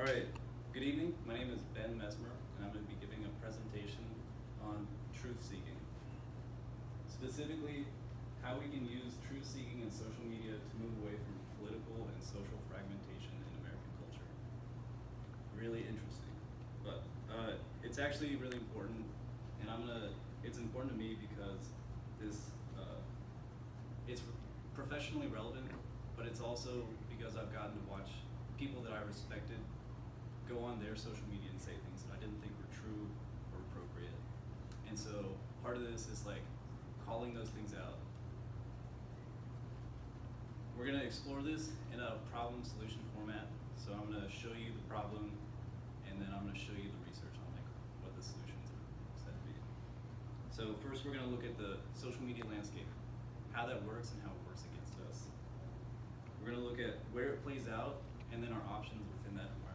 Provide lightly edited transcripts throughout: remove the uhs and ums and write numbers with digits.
All right, good evening. My name is Ben Mesmer, and I'm going to be giving a presentation on truth-seeking. Specifically, how we can use truth-seeking in social media to move away from political and social fragmentation in American culture. Really interesting, but it's actually really important, and it's important to me because it's professionally relevant, but it's also because I've gotten to watch people that I respected go on their social media and say things that I didn't think were true or appropriate. And so part of this is like calling those things out. We're gonna explore this in a problem solution format. So I'm gonna show you the problem, and then I'm gonna show you the research on like what the solutions are said to be. So first we're gonna look at the social media landscape, how that works and how it works against us. We're gonna look at where it plays out and then our options within that environment.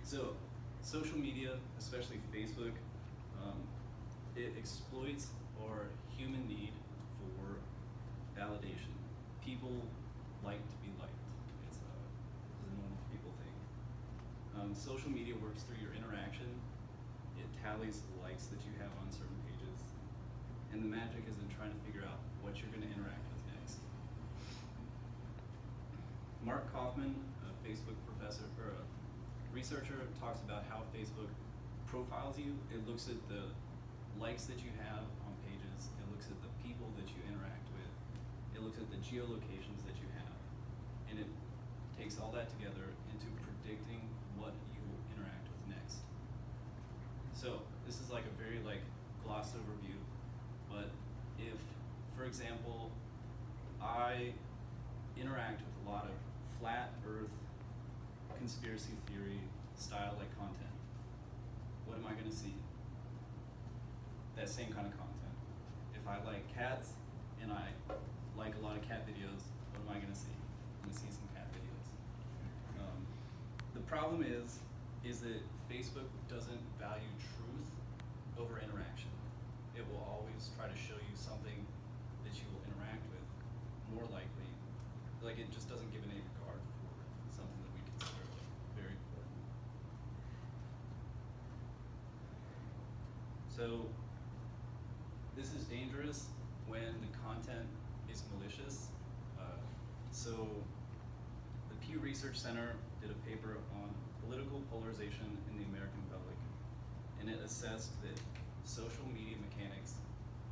So, social media, especially Facebook, it exploits our human need for validation. People like to be liked. It's a normal people thing. Social media works through your interaction. It tallies the likes that you have on certain pages. And the magic is in trying to figure out what you're going to interact with next. Mark Kaufman, a Facebook professor or a researcher, talks about how Facebook profiles you. It looks at the likes that you have on pages. It looks at the people that you interact with. It looks at the geolocations that you have. And it takes all that together into predicting what you will interact with next. So this is like a very glossed overview, but if, for example, I interact with a lot of flat earth conspiracy theory style content, what am I going to see? That same kind of content. If I like cats and I like a lot of cat videos, what am I going to see? I'm going to see some cat videos. The problem is that Facebook doesn't value truth over interaction. It will always try to show you something that you will interact with more likely. It just doesn't give any regard for something that we consider very important. So this is dangerous when the content is malicious. So the Pew Research Center did a paper on political polarization in the American public, and it assessed that social media mechanics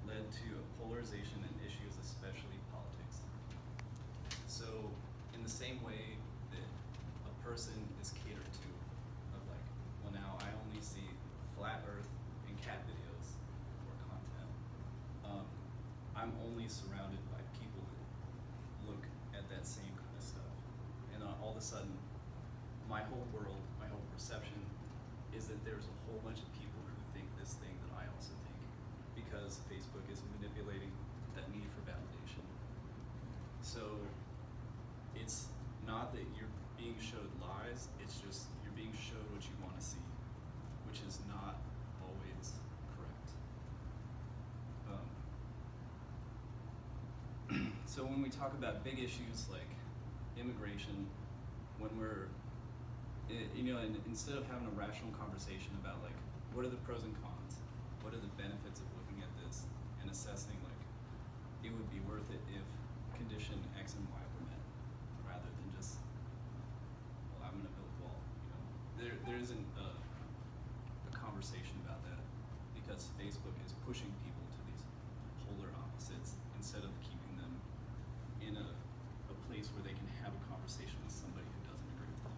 led to a polarization in issues, especially politics. So in the same way that a person is catered to, of well now I only see flat earth and cat videos or content, I'm only surrounded by people that look at that same kind of stuff. And all of a sudden, my whole world, my whole perception is that there's a whole bunch of people who think this thing that I also think, because Facebook is manipulating that need for validation. So it's not that you're being showed lies, it's just you're being showed what you want to see, which is not always correct. So when we talk about big issues like immigration, when we're, instead of having a rational conversation about what are the pros and cons, what are the benefits of looking at this and assessing it would be worth it if condition X and Y were met, rather than just, well, I'm gonna build a wall. There isn't a conversation about that, because Facebook is pushing people to these polar opposites instead of keeping them in a place where they can have a conversation with somebody who doesn't agree with them.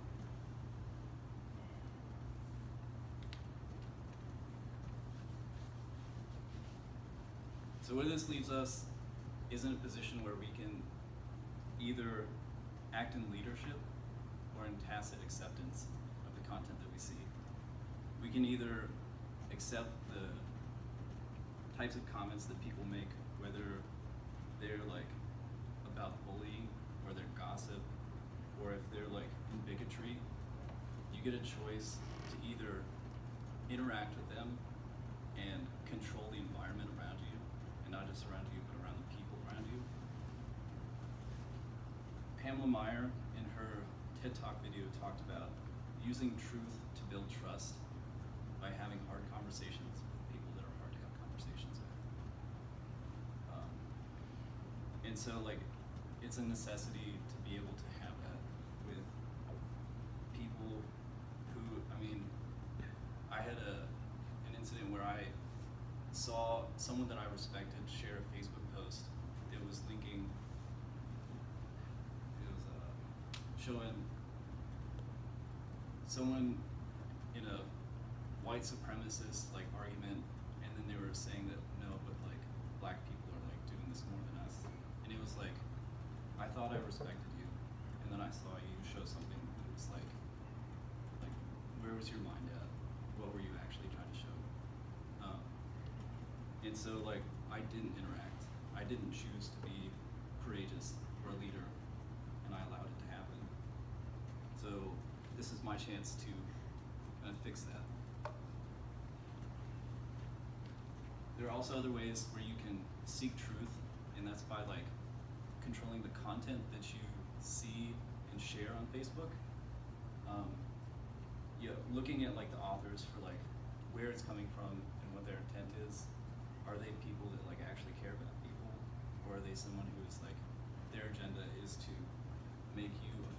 So where this leaves us is in a position where we can either act in leadership or in tacit acceptance of the content that we see. We can either accept the types of comments that people make, whether they're about bullying or they're gossip, or if they're in bigotry. You get a choice to either interact with them and control the environment around you, and not just around you, but around the people around you. Pamela Meyer, in her her TED Talk video talked about using truth to build trust by having hard conversations with people that are hard to have conversations with. And so like, it's a necessity to be able to have that with people who, I mean, I had an incident where I saw someone that I respected share a Facebook post that was linking, it was showing someone in a white supremacist like argument, and then they were saying that no, but like black people are like doing this more than us, and it was like, I thought I respected you, and then I saw you show something that was like where was your mind at? What were you actually trying to show? And so like, I didn't interact. I didn't choose to be courageous or a leader, and I allowed it to happen. So this is my chance to kind of fix that. There are also other ways where you can seek truth, and that's by like controlling the content that you see and share on Facebook. Looking at like the authors for like where it's coming from and what their intent is. Are they people that like actually care about people, or are they someone who is like, their agenda is to make you a